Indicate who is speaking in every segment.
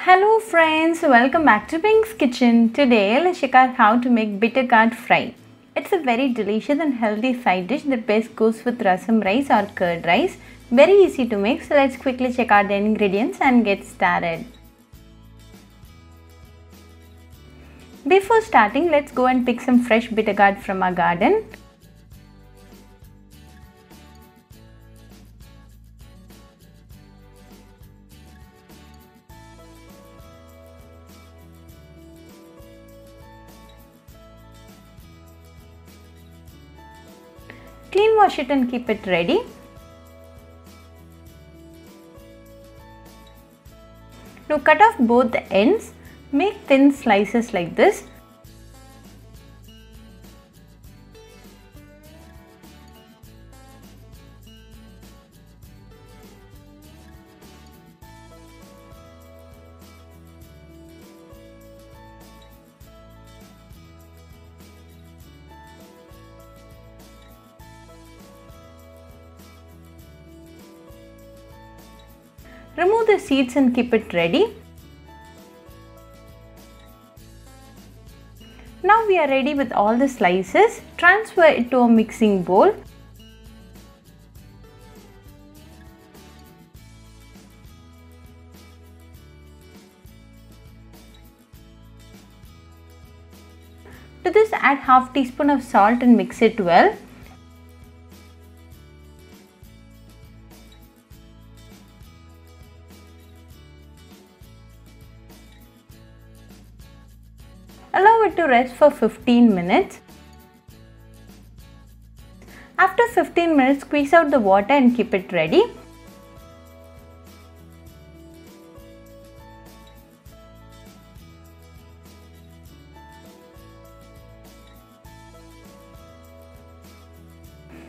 Speaker 1: Hello friends, welcome back to Pink's Kitchen. Today let's check out how to make bitter gourd fry. It's a very delicious and healthy side dish that best goes with rasam rice or curd rice. Very easy to make, so let's quickly check out the ingredients and get started. Before starting, let's go and pick some fresh bitter gourd from our garden. Clean wash it and keep it ready. Now cut off both the ends. Make thin slices like this. Remove the seeds and keep it ready. Now we are ready with all the slices. Transfer it to a mixing bowl. To this, add half teaspoon of salt and mix it well. Allow it to rest for 15 minutes. After 15 minutes, squeeze out the water and keep it ready.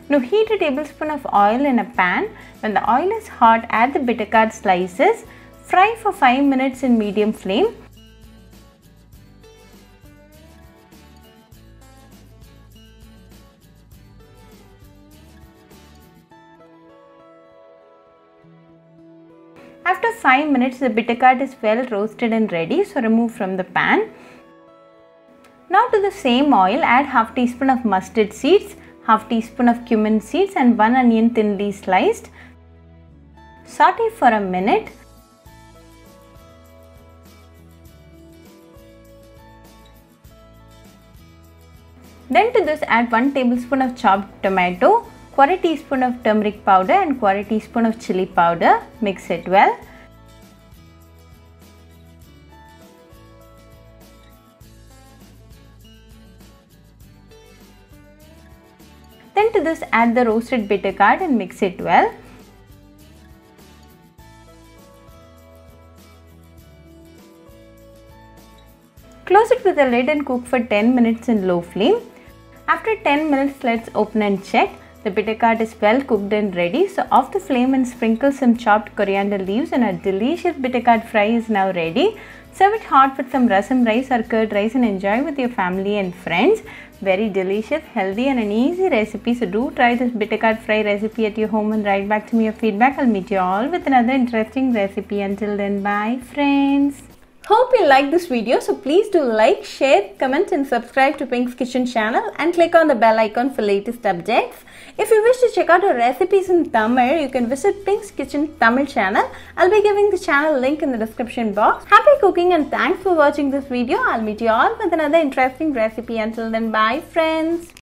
Speaker 1: Now heat a tablespoon of oil in a pan. When the oil is hot, add the bitter gourd slices. Fry for 5 minutes in medium flame. After 5 minutes, the bitter gourd is well roasted and ready, so remove from the pan. Now to the same oil, add half teaspoon of mustard seeds, half teaspoon of cumin seeds and 1 onion thinly sliced. Saute for a minute. Then to this, add 1 tablespoon of chopped tomato, 1/4 teaspoon of turmeric powder and 1/4 teaspoon of chilli powder. Mix it well. Then to this, add the roasted bitter gourd and mix it well. Close it with a lid and cook for 10 minutes in low flame. After 10 minutes, let's open and check. The bitter gourd is well cooked and ready, so off the flame and sprinkle some chopped coriander leaves and a delicious bitter gourd fry is now ready. Serve it hot with some rasam rice or curd rice and enjoy with your family and friends. Very delicious, healthy and an easy recipe, so do try this bitter gourd fry recipe at your home and write back to me your feedback. I'll meet you all with another interesting recipe. Until then, bye friends. Hope you liked this video, so please do like, share, comment and subscribe to Pink's Kitchen channel and click on the bell icon for latest updates. If you wish to check out our recipes in Tamil, you can visit Pink's Kitchen Tamil channel. I'll be giving the channel link in the description box. Happy cooking and thanks for watching this video. I'll meet you all with another interesting recipe. Until then, bye friends.